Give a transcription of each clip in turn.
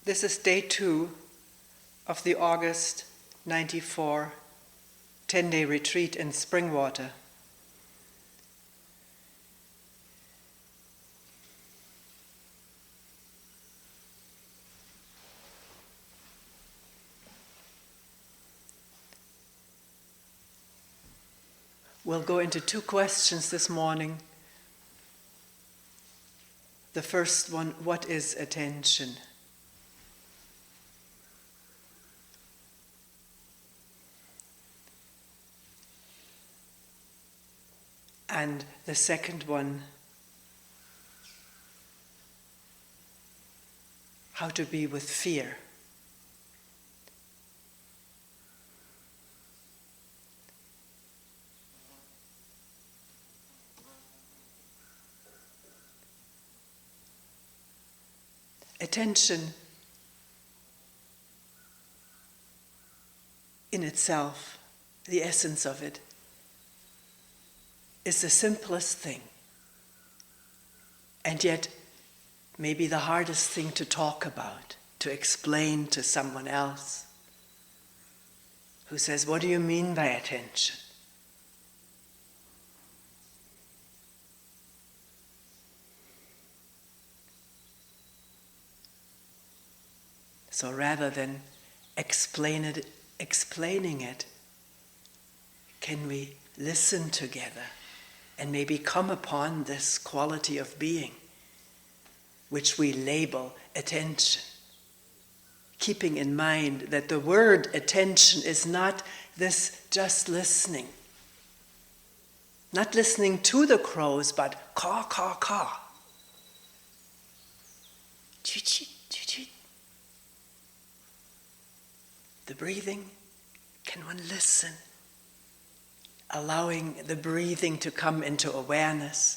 This is day 2 of the August 94 10-day retreat in Springwater. We'll go into 2 questions this morning. The first one, what is attention? And the second one, how to be with fear. Attention in itself, the essence of it, is the simplest thing, and yet maybe the hardest thing to talk about, to explain to someone else who says, "What do you mean by attention?" So rather than explaining it, can we listen together and maybe come upon this quality of being, which we label attention, keeping in mind that the word attention is not this just listening, not listening to the crows, but caw, caw, caw. Cheet, cheet, cheet, cheet. The breathing, can one listen? Allowing the breathing to come into awareness.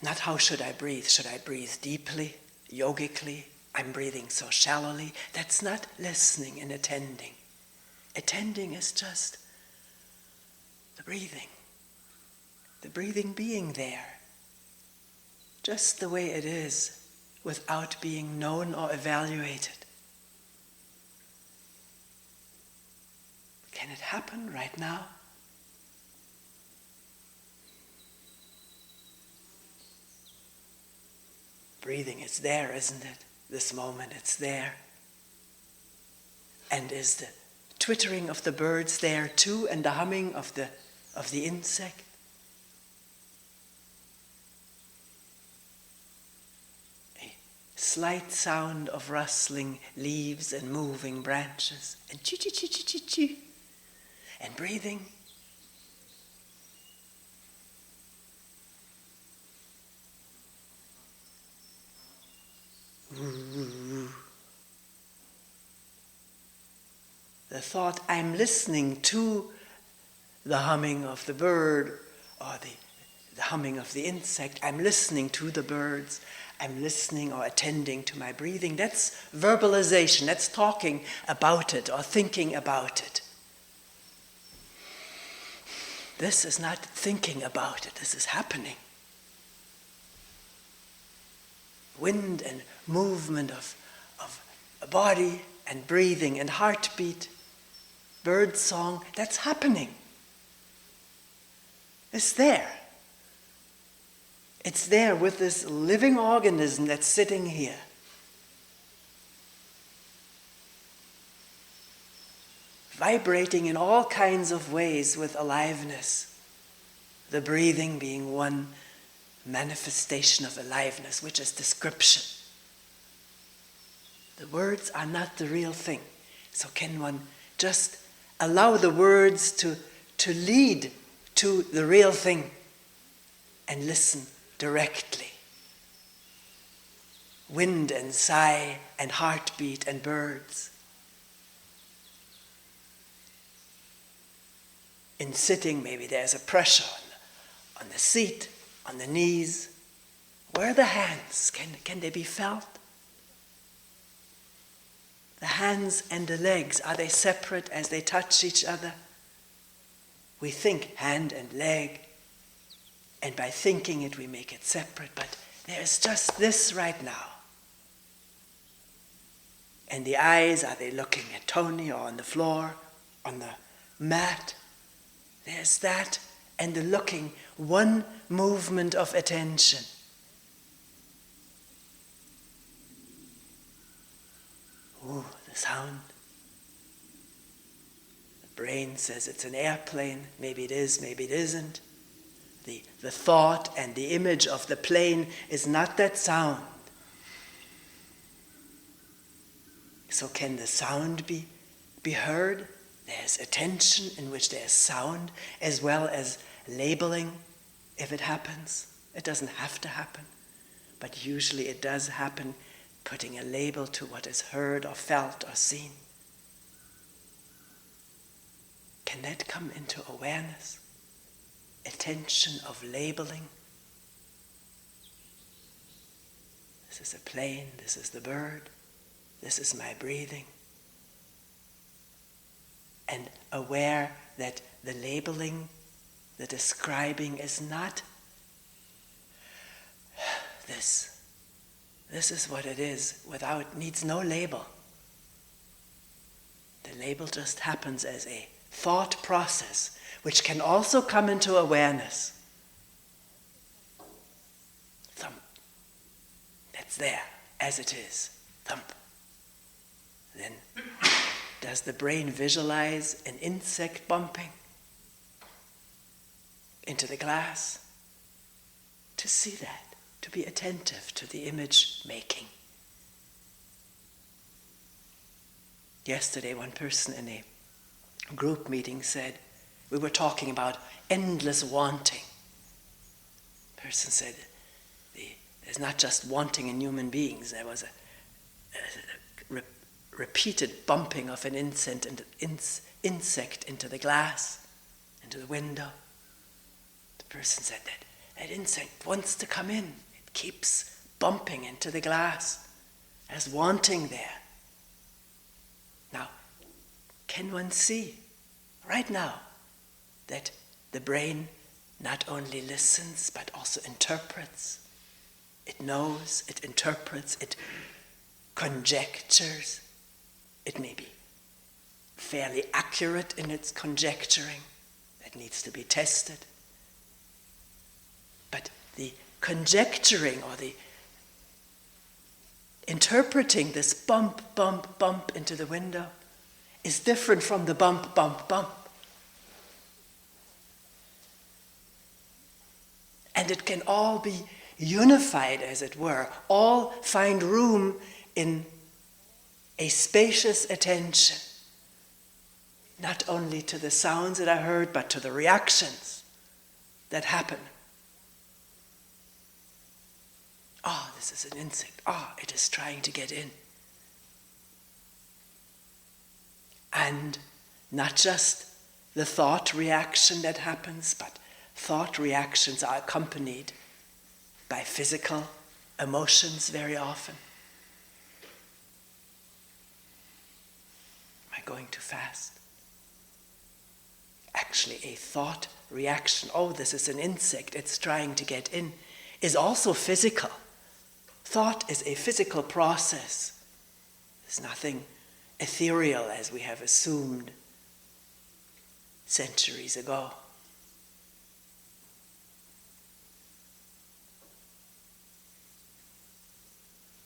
Not how should I breathe? Should I breathe deeply, yogically? I'm breathing so shallowly. That's not listening and attending. Attending is just the breathing being there, just the way it is, without being known or evaluated. Can it happen right now? Breathing is there, isn't it? This moment it's there. And is the twittering of the birds there too, and the humming of the insect? A slight sound of rustling leaves and moving branches, and chee chee chee chee chee chee. And breathing. The thought, I'm listening to the humming of the bird or the humming of the insect. I'm listening to the birds. I'm listening or attending to my breathing. That's verbalization. That's talking about it or thinking about it. This is not thinking about it, this is happening. Wind and movement of body and breathing and heartbeat, bird song, that's happening. It's there. It's there with this living organism that's sitting here. Vibrating in all kinds of ways with aliveness. The breathing being one manifestation of aliveness, which is description. The words are not the real thing. So can one just allow the words to lead to the real thing and listen directly? Wind and sigh and heartbeat and birds. In sitting, maybe there's a pressure on the seat, on the knees. Where are the hands? Can they be felt? The hands and the legs, are they separate as they touch each other? We think hand and leg, and by thinking it we make it separate, but there's just this right now. And the eyes, are they looking at Toni or on the floor, on the mat? There's that, and the looking, one movement of attention. Ooh, the sound. The brain says it's an airplane. Maybe it is, maybe it isn't. The thought and the image of the plane is not that sound. So can the sound be heard? There's attention in which there's sound, as well as labeling if it happens. It doesn't have to happen, but usually it does happen, putting a label to what is heard or felt or seen. Can that come into awareness? Attention of labeling. This is a plane, this is the bird, this is my breathing. And aware that the labeling, the describing is not this. This is what it is, needs no label. The label just happens as a thought process, which can also come into awareness. Thump. That's there, as it is. Thump. Then, does the brain visualize an insect bumping into the glass? To see that, to be attentive to the image making. Yesterday, one person in a group meeting said, we were talking about endless wanting. Person said, there's not just wanting in human beings. There was a repeated bumping of an insect into the glass, into the window. The person said that insect wants to come in. It keeps bumping into the glass as wanting there. Now, can one see right now that the brain not only listens but also interprets? It knows, it interprets, it conjectures. It may be fairly accurate in its conjecturing. That needs to be tested. But the conjecturing or the interpreting this bump, bump, bump into the window is different from the bump, bump, bump. And it can all be unified, as it were, all find room in a spacious attention, not only to the sounds that are heard, but to the reactions that happen. Ah, this is an insect. Ah, it is trying to get in. And not just the thought reaction that happens, but thought reactions are accompanied by physical emotions very often. Am I going too fast? Actually, a thought reaction, oh, this is an insect, it's trying to get in, is also physical. Thought is a physical process. There's nothing ethereal as we have assumed centuries ago.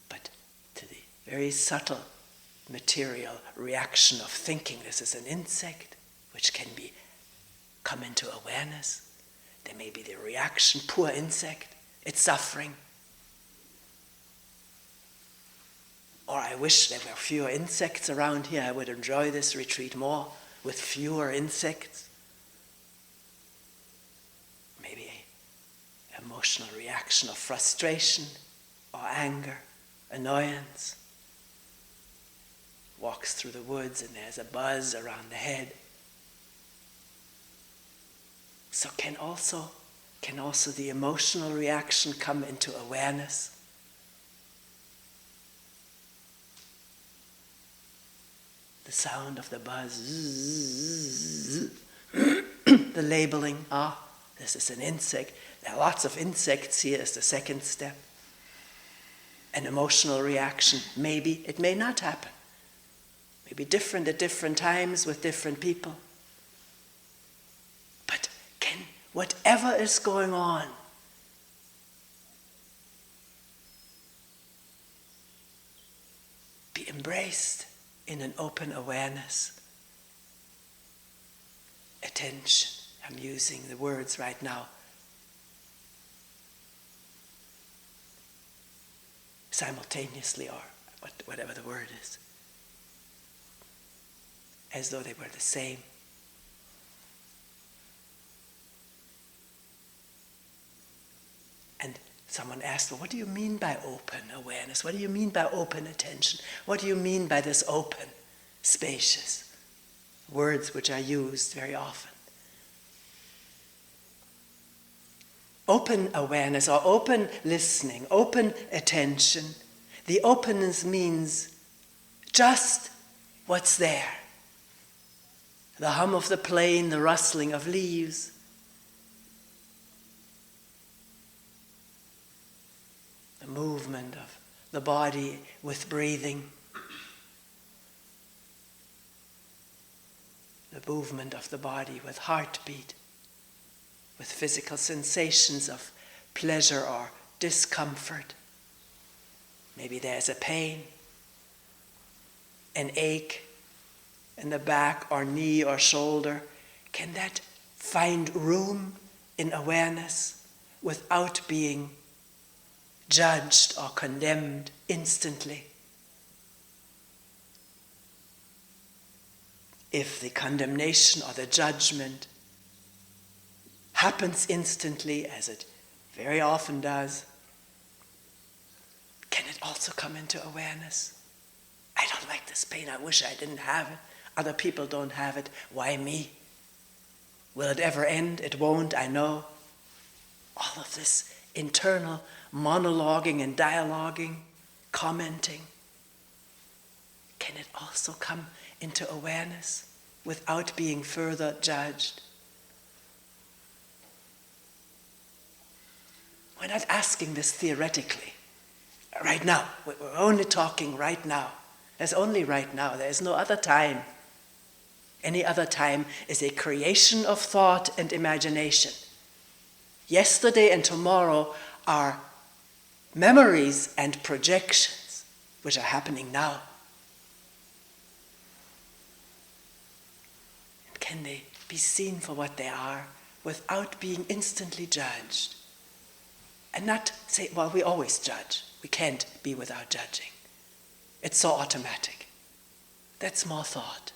But to the very subtle material reaction of thinking this is an insect, which can come into awareness. There may be the reaction, poor insect, it's suffering. Or I wish there were fewer insects around here. I would enjoy this retreat more with fewer insects. Maybe an emotional reaction of frustration or anger, annoyance. Walks through the woods and there's a buzz around the head. So can also the emotional reaction come into awareness? The sound of the buzz, the labeling, this is an insect. There are lots of insects here as the second step. an emotional reaction. Maybe it may not happen. Maybe different at different times with different people. But can whatever is going on be embraced in an open awareness? Attention. I'm using the words right now. Simultaneously, or whatever the word is. As though they were the same. And someone asked, well, what do you mean by open awareness? What do you mean by open attention? What do you mean by this open, spacious? Words which are used very often. Open awareness or open listening, open attention. The openness means just what's there. The hum of the plane, the rustling of leaves. The movement of the body with breathing. The movement of the body with heartbeat. With physical sensations of pleasure or discomfort. Maybe there's a pain, an ache in the back or knee or shoulder. Can that find room in awareness without being judged or condemned instantly? If the condemnation or the judgment happens instantly, as it very often does, can it also come into awareness? I don't like this pain. I wish I didn't have it. Other people don't have it. Why me? Will it ever end? It won't, I know. All of this internal monologuing and dialoguing, commenting. Can it also come into awareness without being further judged? We're not asking this theoretically. Right now. We're only talking right now. There's only right now. There is no other time. Any other time is a creation of thought and imagination. Yesterday and tomorrow are memories and projections which are happening now. And can they be seen for what they are without being instantly judged? And not say, well, we always judge. We can't be without judging. It's so automatic. That's more thought.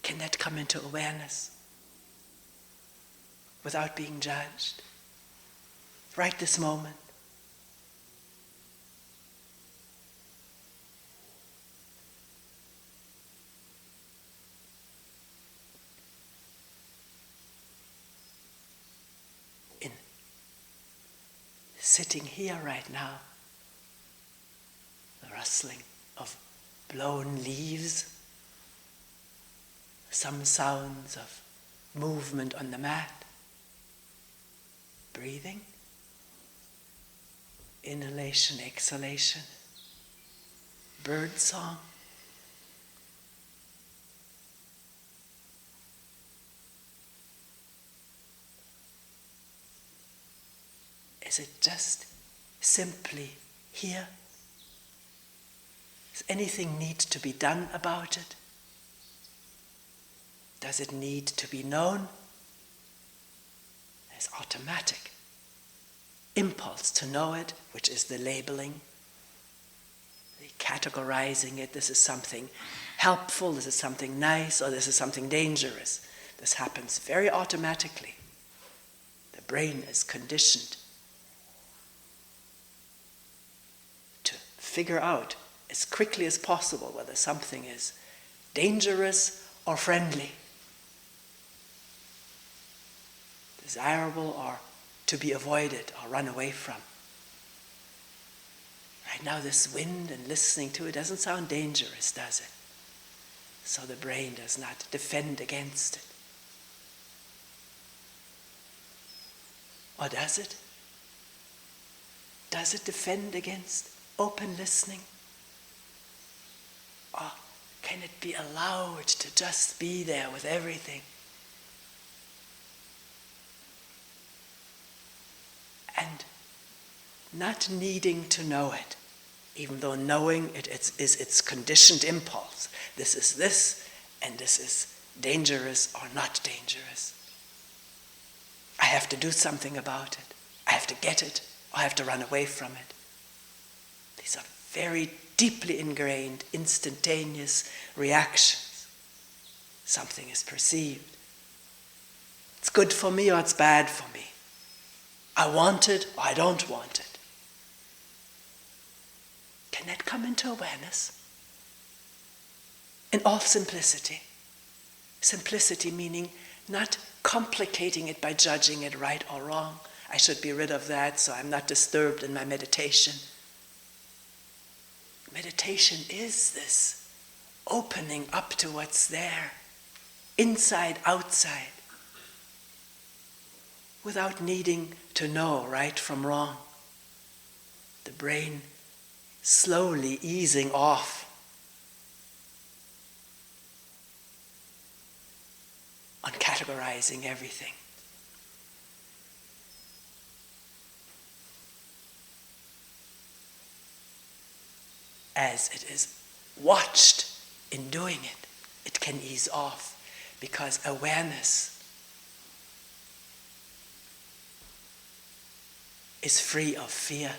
Can that come into awareness without being judged? Right this moment. Sitting here right now, the rustling of blown leaves, some sounds of movement on the mat, breathing, inhalation, exhalation, bird song. Is it just simply here? Does anything need to be done about it? Does it need to be known? There's automatic impulse to know it, which is the labeling, the categorizing it. This is something helpful, this is something nice, or this is something dangerous. This happens very automatically. The brain is conditioned to figure out as quickly as possible whether something is dangerous or friendly, desirable or to be avoided or run away from. Right now this wind and listening to it doesn't sound dangerous, does it? So the brain does not defend against it. Or does it? Does it defend against open listening? Or can it be allowed to just be there with everything? And not needing to know it, even though knowing it is its conditioned impulse. This is this, and this is dangerous or not dangerous. I have to do something about it. I have to get it, or I have to run away from it. These are very deeply ingrained, instantaneous reactions. Something is perceived. It's good for me or it's bad for me. I want it or I don't want it. Can that come into awareness? In all simplicity. Simplicity meaning not complicating it by judging it right or wrong. I should be rid of that so I'm not disturbed in my meditation. Meditation is this opening up to what's there, inside, outside, without needing to know right from wrong. The brain slowly easing off. On categorizing everything. As it is watched in doing it, it can ease off because awareness is free of fear.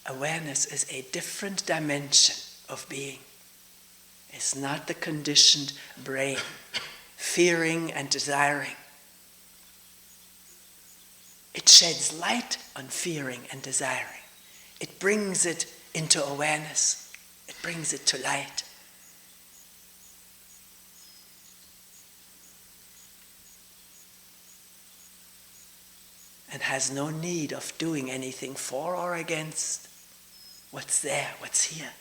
Awareness is a different dimension of being. It's not the conditioned brain, fearing and desiring. It sheds light on fearing and desiring. It brings it into awareness. It brings it to light. And has no need of doing anything for or against what's there, what's here.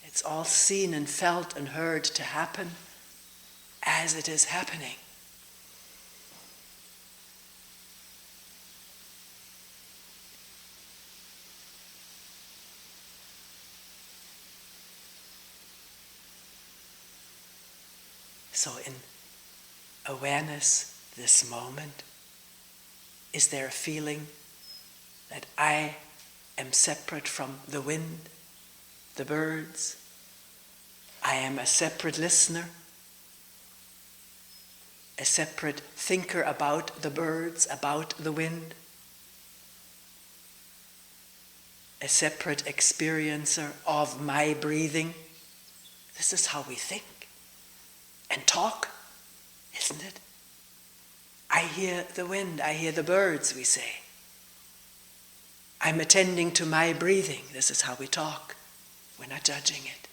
It's all seen and felt and heard to happen as it is happening. So in awareness, this moment, is there a feeling that I am separate from the wind, the birds? I am a separate listener, a separate thinker about the birds, about the wind, a separate experiencer of my breathing. This is how we think and talk, isn't it? I hear the wind, I hear the birds, we say. I'm attending to my breathing. This is how we talk. We're not judging it.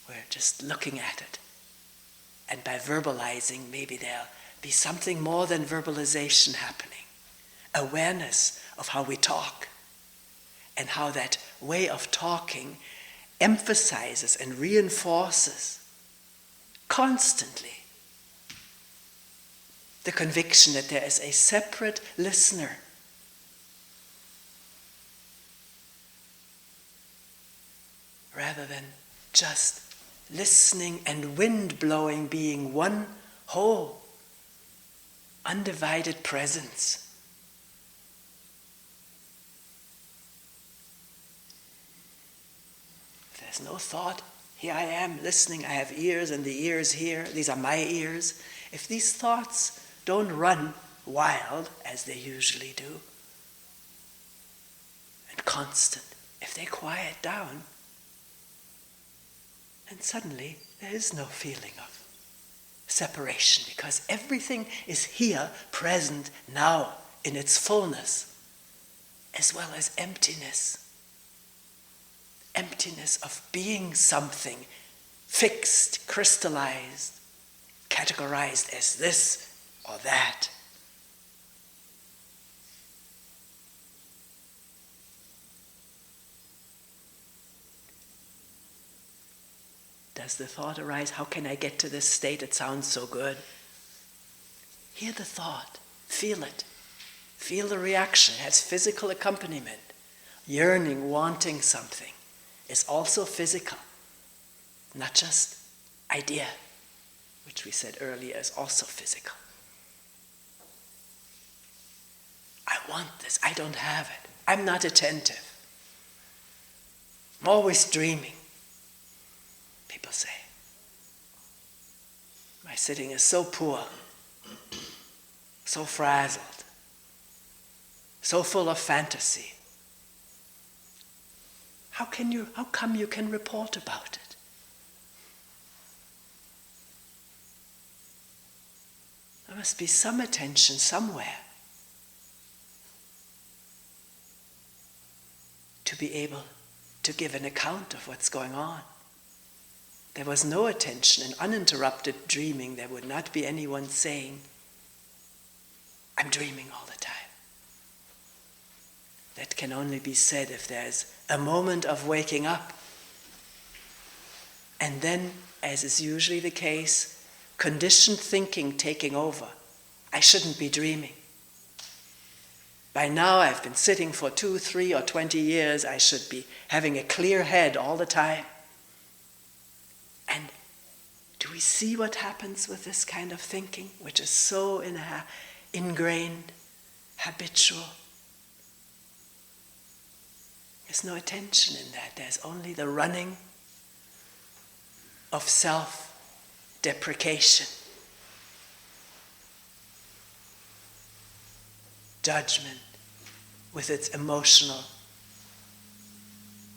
We're just looking at it. And by verbalizing, maybe there'll be something more than verbalization happening. Awareness of how we talk and how that way of talking emphasizes and reinforces constantly the conviction that there is a separate listener rather than just listening and wind blowing being one whole, undivided presence. If there's no thought, here I am listening, I have ears and the ears hear, these are my ears. If these thoughts don't run wild, as they usually do, and constant, if they quiet down, and suddenly there is no feeling of separation because everything is here, present now in its fullness, as well as emptiness. Emptiness of being something fixed, crystallized, categorized as this or that. Does the thought arise, how can I get to this state? It sounds so good. Hear the thought, feel it. Feel the reaction, it has physical accompaniment. Yearning, wanting something is also physical, not just idea, which we said earlier is also physical. I want this, I don't have it. I'm not attentive. I'm always dreaming. People say, my sitting is so poor, so frazzled, so full of fantasy. How come you can report about it? There must be some attention somewhere to be able to give an account of what's going on. There was no attention and uninterrupted dreaming. There would not be anyone saying, I'm dreaming all the time. That can only be said if there's a moment of waking up. And then, as is usually the case, conditioned thinking taking over. I shouldn't be dreaming. By now I've been sitting for 2, 3, or 20 years. I should be having a clear head all the time. And do we see what happens with this kind of thinking, which is so ingrained, habitual? There's no attention in that. There's only the running of self-deprecation, judgment with its emotional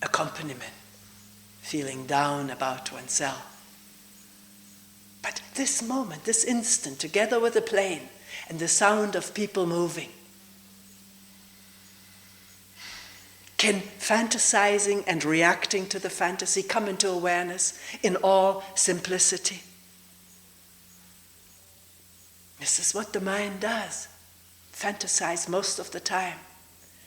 accompaniment, feeling down about oneself. But this moment, this instant, together with the plane and the sound of people moving, can fantasizing and reacting to the fantasy come into awareness in all simplicity? This is what the mind does. Fantasize most of the time.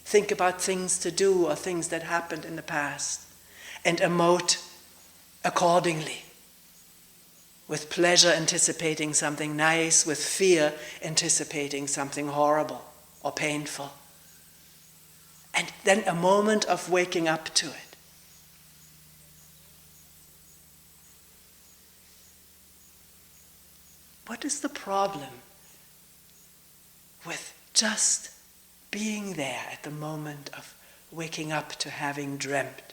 Think about things to do or things that happened in the past and emote accordingly. With pleasure anticipating something nice, with fear anticipating something horrible or painful. And then a moment of waking up to it. What is the problem with just being there at the moment of waking up to having dreamt,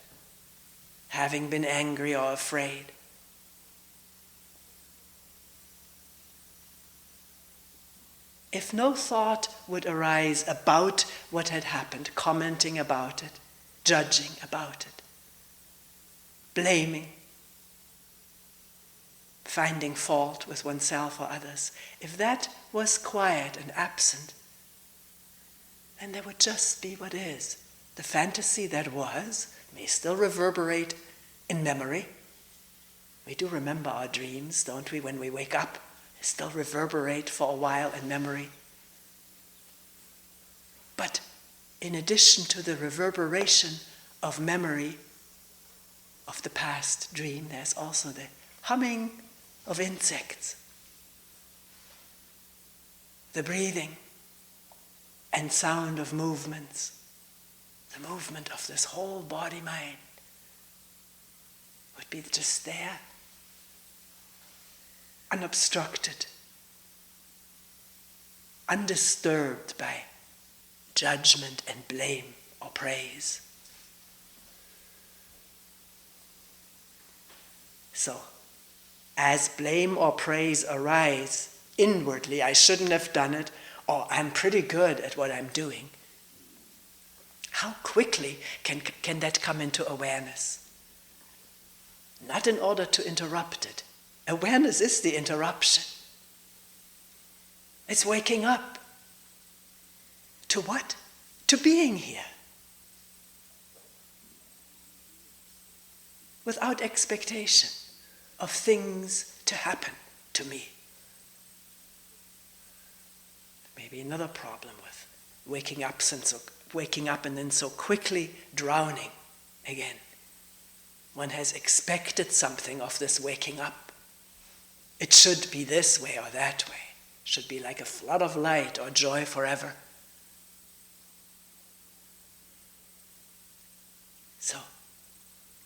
having been angry or afraid? If no thought would arise about what had happened, commenting about it, judging about it, blaming, finding fault with oneself or others, if that was quiet and absent, then there would just be what is. The fantasy that was may still reverberate in memory. We do remember our dreams, don't we, when we wake up? Still reverberate for a while in memory. But in addition to the reverberation of memory of the past dream, there's also the humming of insects, the breathing and sound of movements, the movement of this whole body-mind would be just there, unobstructed, undisturbed by judgment and blame or praise. So, as blame or praise arise inwardly, I shouldn't have done it, or I'm pretty good at what I'm doing, how quickly can that come into awareness? Not in order to interrupt it. Awareness is the interruption. It's waking up. To what? To being here. Without expectation of things to happen to me. Maybe another problem with waking up and then so quickly drowning again. One has expected something of this waking up. It should be this way or that way. It should be like a flood of light or joy forever. So,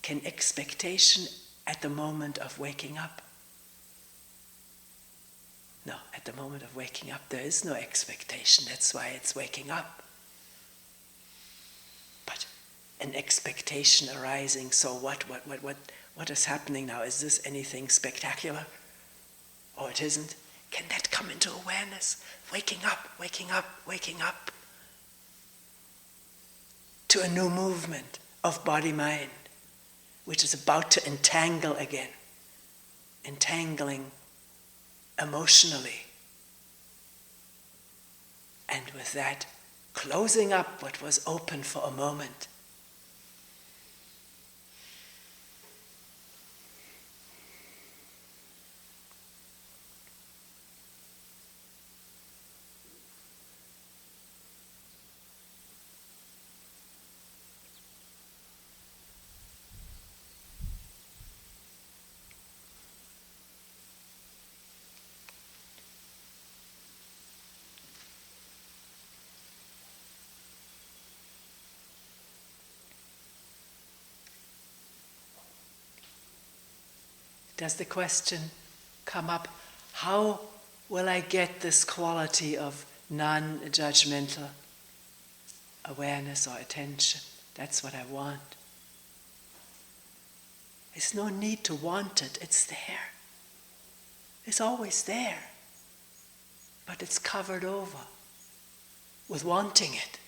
can expectation at the moment of waking up? No, at the moment of waking up there is no expectation. That's why it's waking up. But an expectation arising, so what is happening now? Is this anything spectacular? Or it isn't? Can that come into awareness? Waking up, waking up, waking up. To a new movement of body-mind, which is about to entangle again. Entangling emotionally. And with that, closing up what was open for a moment. Does the question come up, how will I get this quality of non-judgmental awareness or attention? That's what I want. There's no need to want it, it's there. It's always there. But it's covered over with wanting it.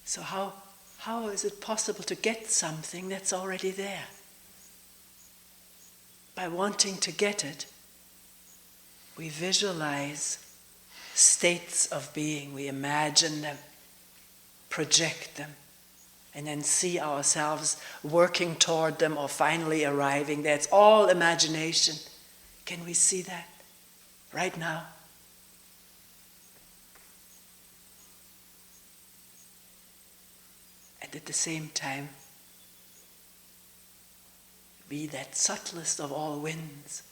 So how is it possible to get something that's already there? By wanting to get it, we visualize states of being, we imagine them, project them, and then see ourselves working toward them or finally arriving there. It's all imagination. Can we see that right now? And at the same time, be that subtlest of all winds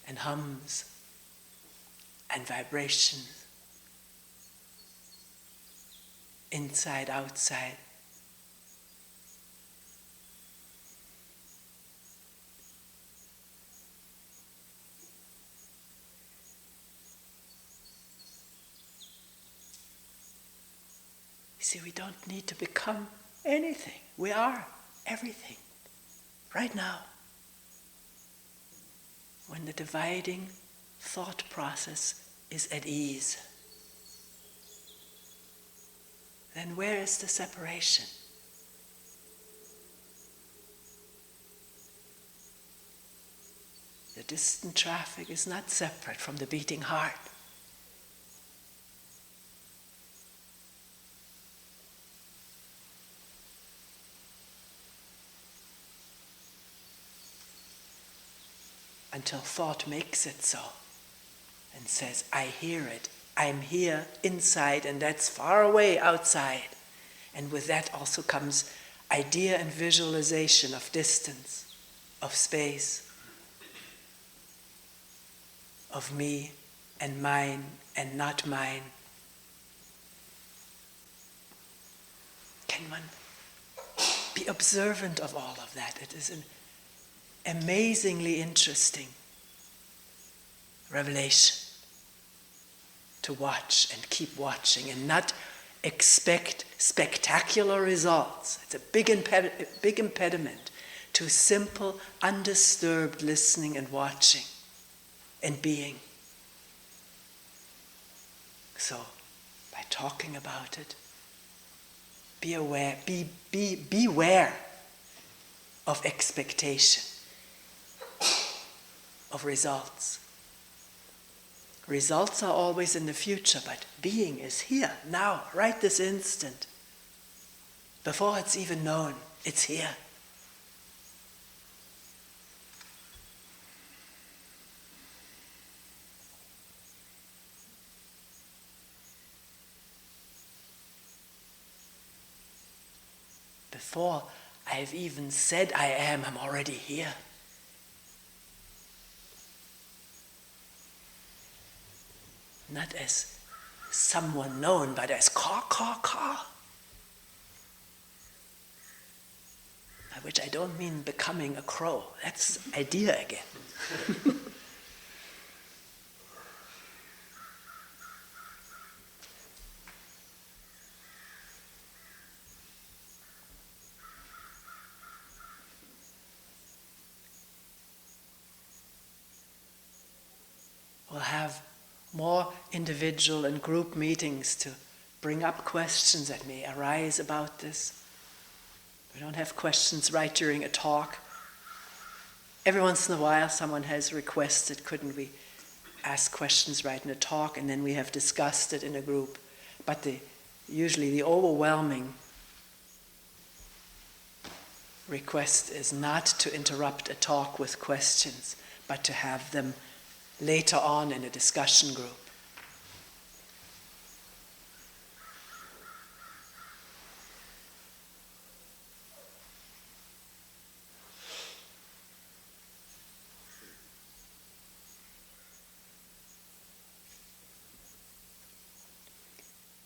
and hums and vibrations, inside, outside. See, we don't need to become anything. We are everything right now. When the dividing thought process is at ease, then where is the separation? The distant traffic is not separate from the beating heart. Until thought makes it so and says, I hear it, I'm here inside and that's far away outside. And with that also comes idea and visualization of distance, of space, of me and mine and not mine. Can one be observant of all of that? It is an amazingly interesting revelation to watch and keep watching and not expect spectacular results. It's a big impediment to simple, undisturbed listening and watching and being. So, by talking about it, be aware, beware of expectation, of results. Results are always in the future, but being is here, now, right this instant. Before it's even known, it's here. before I've even said I am, I'm already here. Not as someone known, but as caw, caw, caw. By which I don't mean becoming a crow. That's idea again. We'll have more individual and group meetings to bring up questions that may arise about this. We don't have questions right during a talk. Every once in a while someone has requested, couldn't we ask questions right in a talk, and then we have discussed it in a group. But usually the overwhelming request is not to interrupt a talk with questions, but to have them later on in a discussion group.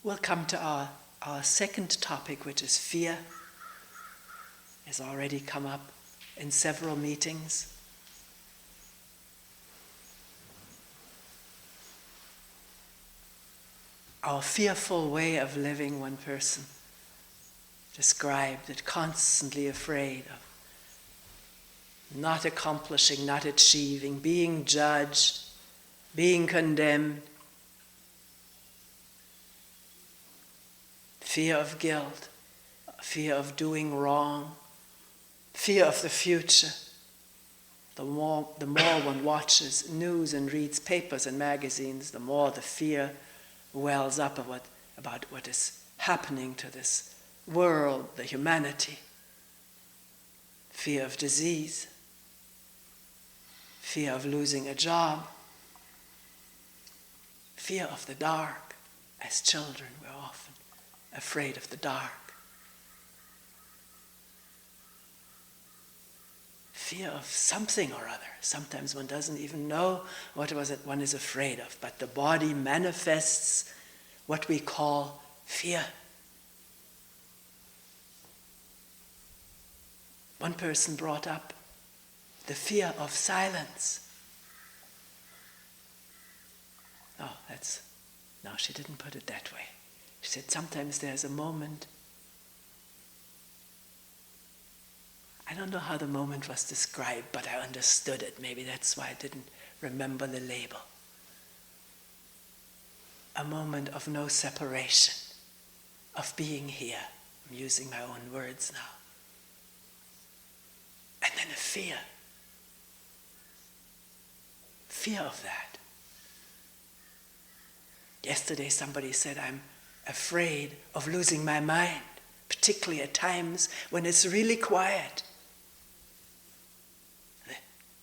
We'll come to our second topic, which is fear. Has already come up in several meetings. Our fearful way of living, one person described it, constantly afraid of not accomplishing, not achieving, being judged, being condemned. Fear of guilt, fear of doing wrong, fear of the future. The more one watches news and reads papers and magazines, the more the fear wells up about what is happening to this world, the humanity. Fear of disease, fear of losing a job, fear of the dark. As children, we're often afraid of the dark. Fear of something or other. Sometimes one doesn't even know what one is afraid of, but the body manifests what we call fear. One person brought up the fear of silence. No, she didn't put it that way. She said sometimes there's a moment. I don't know how the moment was described, but I understood it. Maybe that's why I didn't remember the label. A moment of no separation, of being here. I'm using my own words now. And then a fear. Fear of that. Yesterday somebody said, I'm afraid of losing my mind, particularly at times when it's really quiet.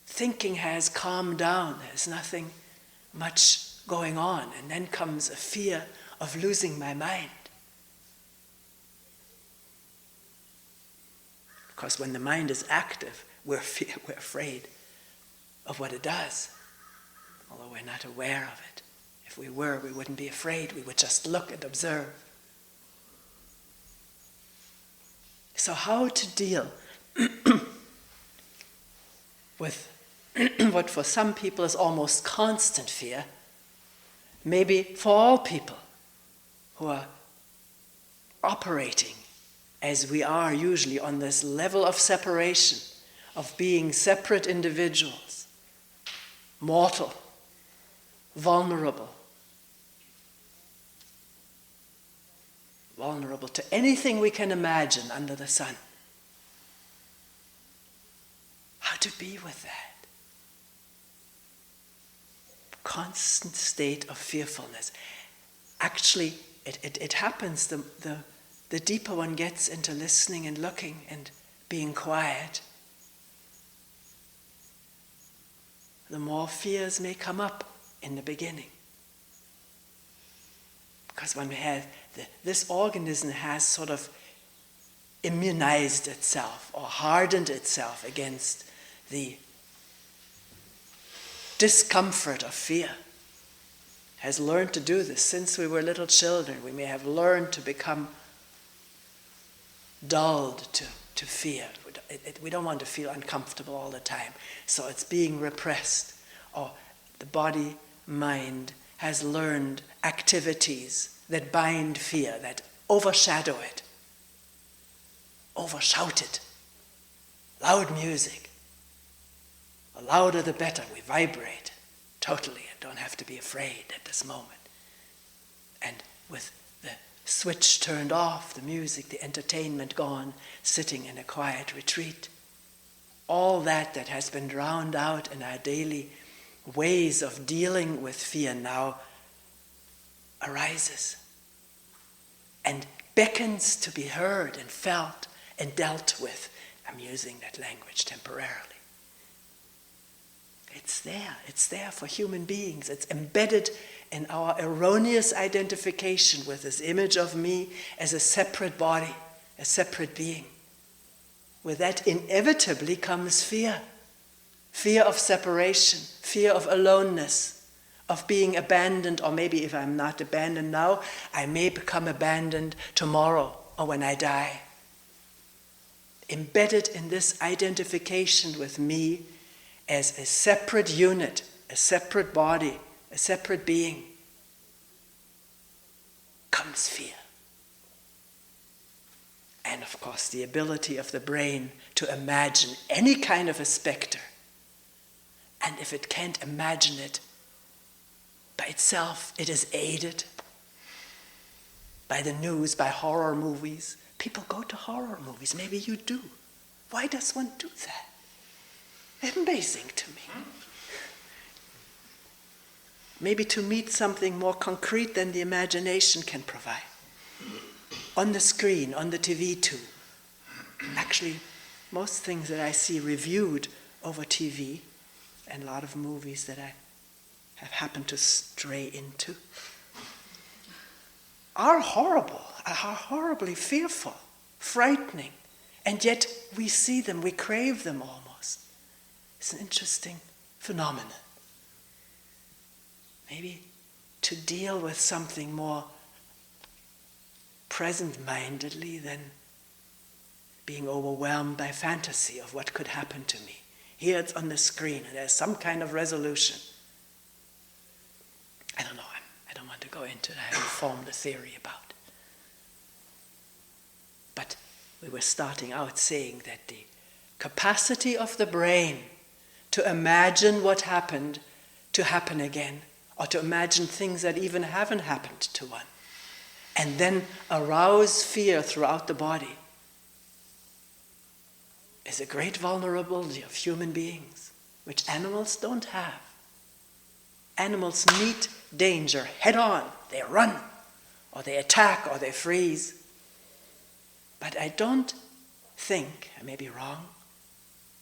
Thinking has calmed down, there's nothing much going on, and then comes a fear of losing my mind. Because when the mind is active, we're afraid of what it does, although we're not aware of it. If we were, we wouldn't be afraid, we would just look and observe. So how to deal with what for some people is almost constant fear, maybe for all people who are operating as we are usually on this level of separation, of being separate individuals, mortal, vulnerable to anything we can imagine under the sun. How to be with that? Constant state of fearfulness. Actually, it happens the deeper one gets into listening and looking and being quiet, the more fears may come up in the beginning. Because when we have this organism has sort of immunized itself or hardened itself against the discomfort of fear, has learned to do this since we were little children. We may have learned to become dulled to fear. We don't want to feel uncomfortable all the time, so it's being repressed. Or the body, mind has learned activities that bind fear, that overshadow it, overshout it. Loud music. The louder the better. We vibrate totally and don't have to be afraid at this moment. And with the switch turned off, the music, the entertainment gone, sitting in a quiet retreat, all that has been drowned out in our daily ways of dealing with fear now arises and beckons to be heard and felt and dealt with. I'm using that language temporarily. It's there for human beings. It's embedded in our erroneous identification with this image of me as a separate body, a separate being. With that inevitably comes fear. Fear of separation, fear of aloneness, of being abandoned, or maybe if I'm not abandoned now, I may become abandoned tomorrow or when I die. Embedded in this identification with me as a separate unit, a separate body, a separate being, comes fear. And of course, the ability of the brain to imagine any kind of a specter. And if it can't imagine it by itself, it is aided by the news, by horror movies. People go to horror movies. Maybe you do. Why does one do that? Amazing to me. Maybe to meet something more concrete than the imagination can provide. On the screen, on the TV too. Actually, most things that I see reviewed over TV, and a lot of movies that I have happened to stray into, are horrible, are horribly fearful, frightening, and yet we see them, we crave them almost. It's an interesting phenomenon. Maybe to deal with something more present-mindedly than being overwhelmed by fantasy of what could happen to me. Here it's on the screen, and there's some kind of resolution. I don't know, I don't want to go into it, I haven't formed a theory about it. But we were starting out saying that the capacity of the brain to imagine what happened to happen again, or to imagine things that even haven't happened to one, and then arouse fear throughout the body, is a great vulnerability of human beings, which animals don't have. Animals meet danger head on. They run, or they attack, or they freeze. But I don't think, I may be wrong,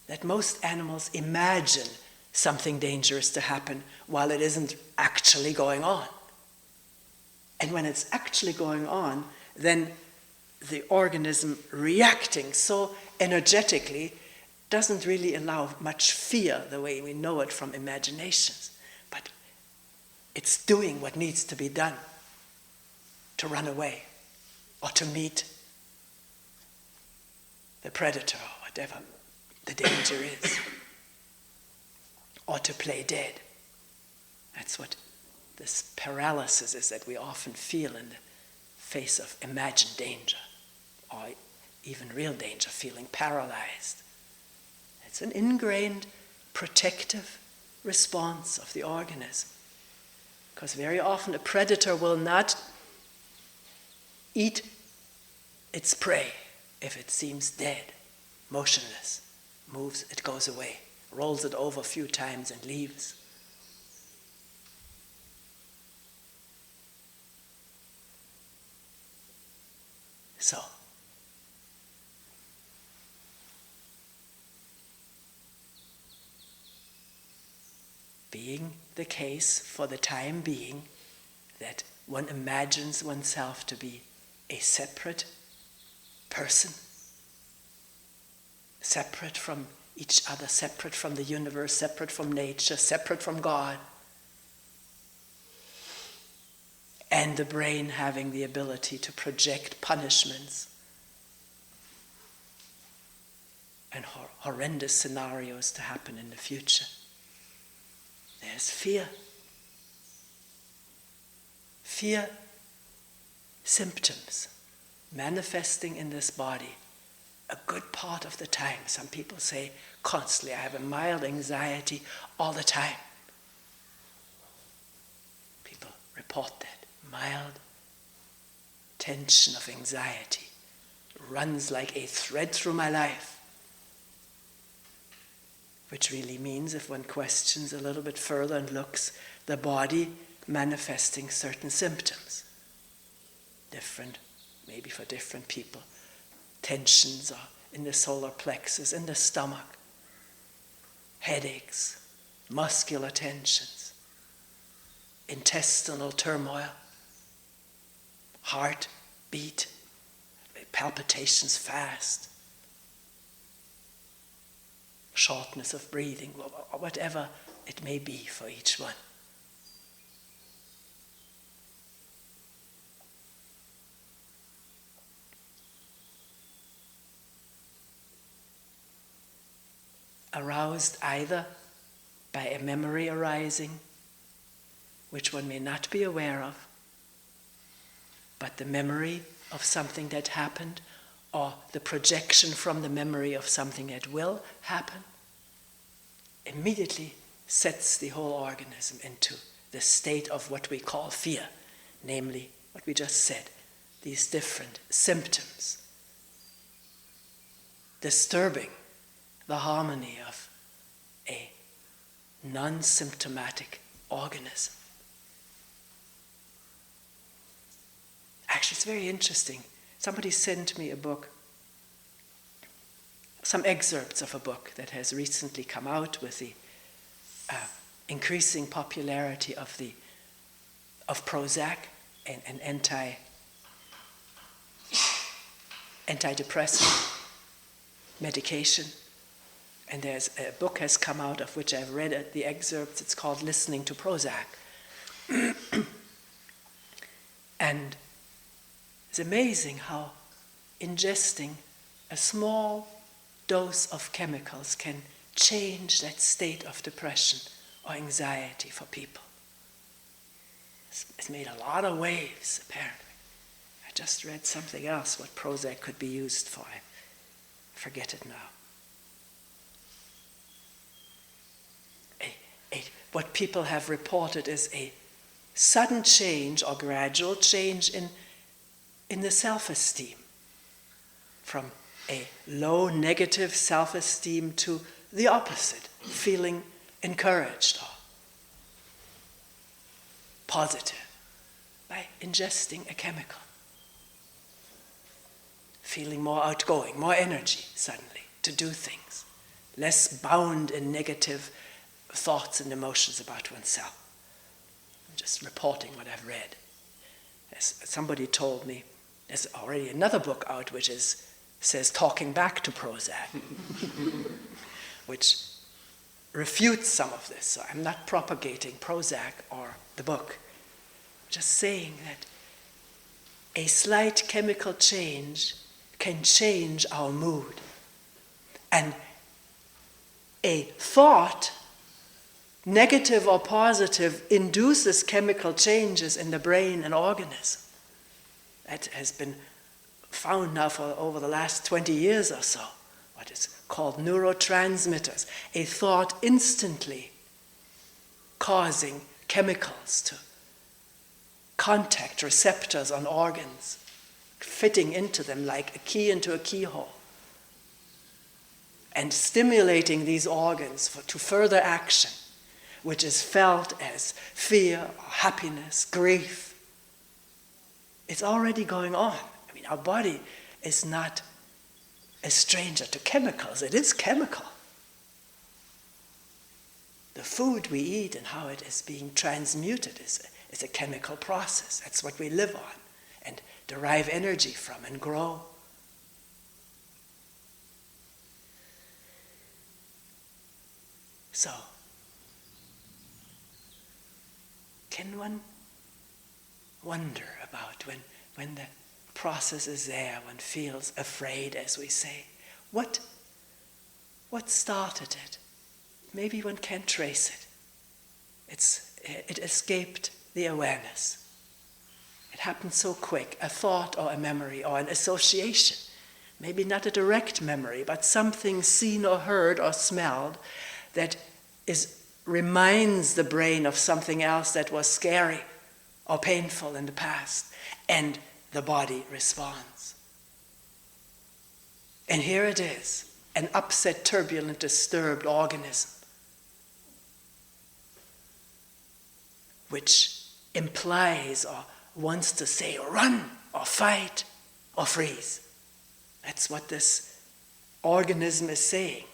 that most animals imagine something dangerous to happen while it isn't actually going on. And when it's actually going on, then the organism reacting so energetically doesn't really allow much fear the way we know it from imaginations. But it's doing what needs to be done to run away or to meet the predator or whatever the danger is, or to play dead. That's what this paralysis is that we often feel in the face of imagined danger, or even real danger, feeling paralyzed. It's an ingrained protective response of the organism. Because very often a predator will not eat its prey if it seems dead, motionless, moves, it goes away, rolls it over a few times and leaves. So, being the case for the time being that one imagines oneself to be a separate person, separate from each other, separate from the universe, separate from nature, separate from God. And the brain having the ability to project punishments and horrendous scenarios to happen in the future. There's fear. Fear symptoms manifesting in this body a good part of the time. Some people say constantly, I have a mild anxiety all the time. People report that. Mild tension of anxiety runs like a thread through my life. Which really means, if one questions a little bit further and looks, the body manifesting certain symptoms. Different, maybe for different people. Tensions are in the solar plexus, in the stomach. Headaches, muscular tensions, intestinal turmoil, heart beat, palpitations fast, shortness of breathing, whatever it may be for each one. Aroused either by a memory arising, which one may not be aware of, but the memory of something that happened, or the projection from the memory of something that will happen, immediately sets the whole organism into the state of what we call fear, namely what we just said, these different symptoms, disturbing the harmony of a non-symptomatic organism. Actually, it's very interesting. Somebody sent me a book, some excerpts of a book that has recently come out with the increasing popularity of Prozac, an antidepressant medication. And there's a book has come out of which I've read the excerpts. It's called Listening to Prozac. And it's amazing how ingesting a small dose of chemicals can change that state of depression or anxiety for people. It's made a lot of waves, apparently. I just read something else, what Prozac could be used for. I forget it now. What people have reported is a sudden change or gradual change in the self-esteem, from a low negative self-esteem to the opposite, feeling encouraged or positive by ingesting a chemical, feeling more outgoing, more energy suddenly to do things, less bound in negative thoughts and emotions about oneself. I'm just reporting what I've read. As somebody told me, there's already another book out which says talking back to Prozac, which refutes some of this. So I'm not propagating Prozac or the book. I'm just saying that a slight chemical change can change our mood. And a thought, negative or positive, induces chemical changes in the brain and organism. That has been found now for over the last 20 years or so, what is called neurotransmitters. A thought instantly causing chemicals to contact receptors on organs, fitting into them like a key into a keyhole, and stimulating these organs to further action, which is felt as fear, or happiness, grief. It's already going on. I mean, our body is not a stranger to chemicals. It is chemical. The food we eat and how it is being transmuted is a chemical process. That's what we live on and derive energy from and grow. So, can one wonder about when the process is there, one feels afraid, as we say, what started it? Maybe one can't trace it. It escaped the awareness. It happened so quick, a thought or a memory or an association. Maybe not a direct memory, but something seen or heard or smelled that reminds the brain of something else that was scary or painful in the past, and the body responds. And here it is, an upset, turbulent, disturbed organism, which implies or wants to say run or fight or freeze. That's what this organism is saying.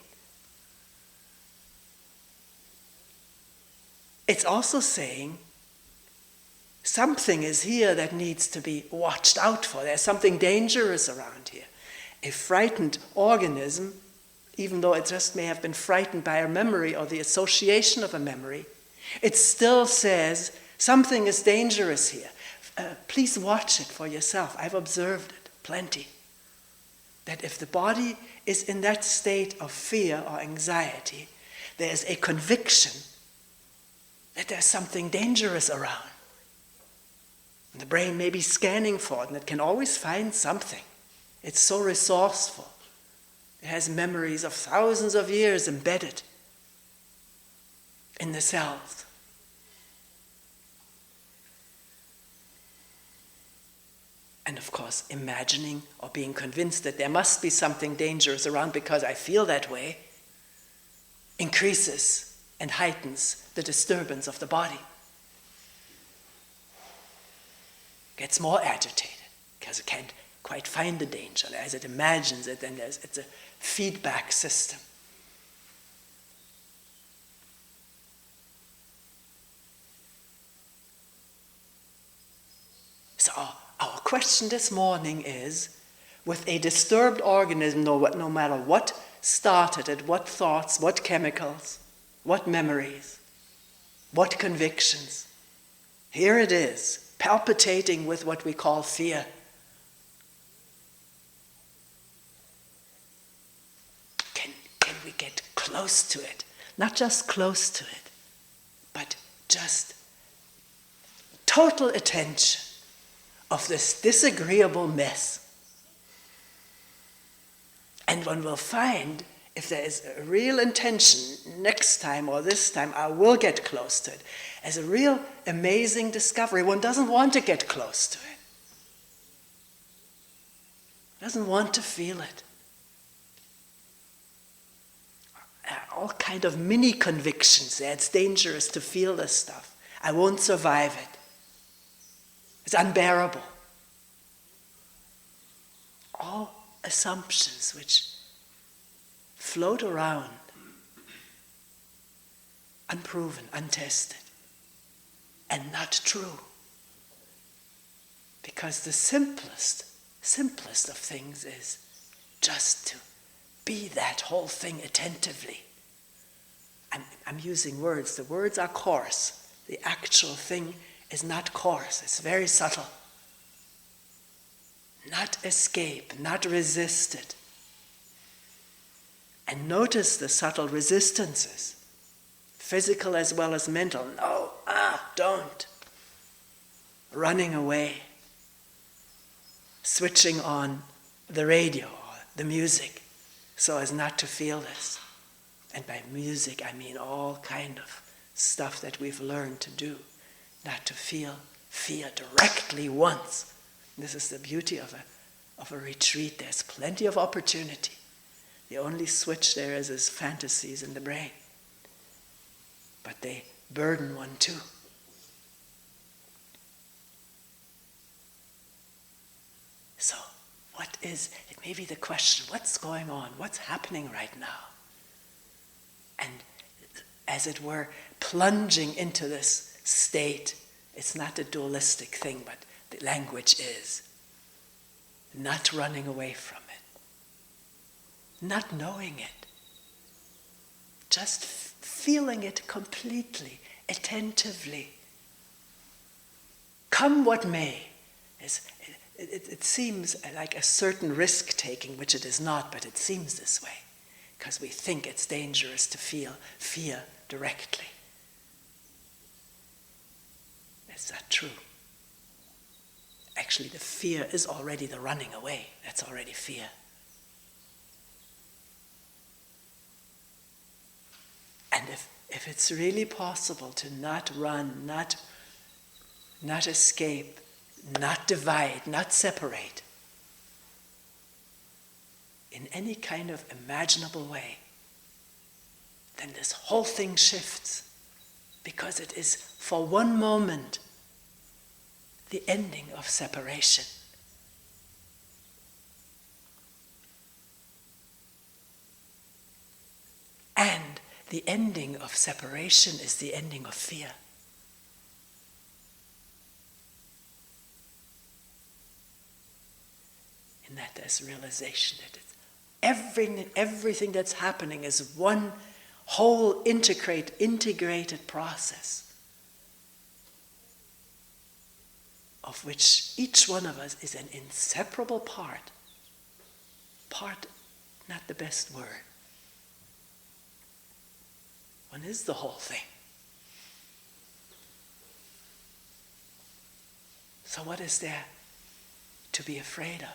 It's also saying something is here that needs to be watched out for. There's something dangerous around here. A frightened organism, even though it just may have been frightened by a memory or the association of a memory, it still says something is dangerous here. Please watch it for yourself. I've observed it plenty. That if the body is in that state of fear or anxiety, there's a conviction that there's something dangerous around. And the brain may be scanning for it, and it can always find something. It's so resourceful. It has memories of thousands of years embedded in the cells. And of course, imagining or being convinced that there must be something dangerous around because I feel that way increases and heightens the disturbance of the body. Gets more agitated because it can't quite find the danger. As it imagines it, then it's a feedback system. So our question this morning is, with a disturbed organism, no matter what started it, what thoughts, what chemicals, what memories, what convictions, here it is, palpitating with what we call fear. Can we get close to it? Not just close to it, but just total attention of this disagreeable mess. And one will find, if there is a real intention, next time or this time, I will get close to it. As a real amazing discovery, one doesn't want to get close to it. Doesn't want to feel it. All kind of mini convictions there. It's dangerous to feel this stuff. I won't survive it. It's unbearable. All assumptions which float around, unproven, untested, and not true. Because the simplest of things is just to be that whole thing attentively. I'm using words. The words are coarse. The actual thing is not coarse. It's very subtle. Not escape, not resisted. And notice the subtle resistances, physical as well as mental. No, don't. Running away. Switching on the radio or the music so as not to feel this. And by music, I mean all kind of stuff that we've learned to do, not to feel fear directly once. This is the beauty of a retreat. There's plenty of opportunity. The only switch there is fantasies in the brain. But they burden one too. So, it may be the question, what's going on? What's happening right now? And as it were, plunging into this state, it's not a dualistic thing, but the language is. Not running away from it. Not knowing it. Just feeling it completely, attentively. Come what may. It seems like a certain risk-taking, which it is not, but it seems this way, because we think it's dangerous to feel fear directly. Is that true? Actually, the fear is already the running away. That's already fear. And if it's really possible to not run, not escape, not divide, not separate, in any kind of imaginable way, then this whole thing shifts, because it is for one moment the ending of separation. And the ending of separation is the ending of fear. In that there's realization that it's everything that's happening is one whole integrated process, of which each one of us is an inseparable part. Part, not the best word. One is the whole thing. So what is there to be afraid of?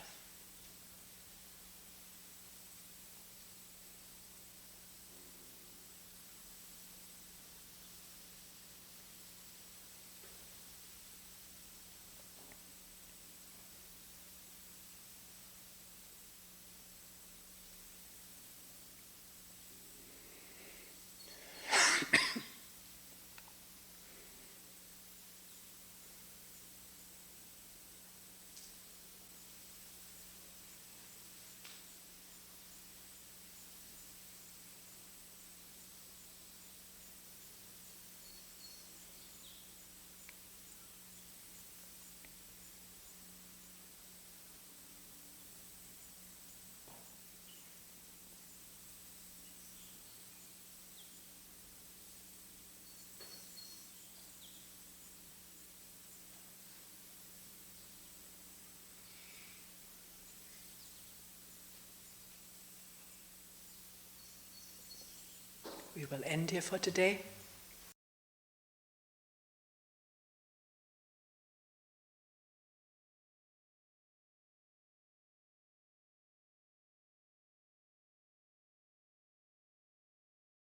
We will end here for today.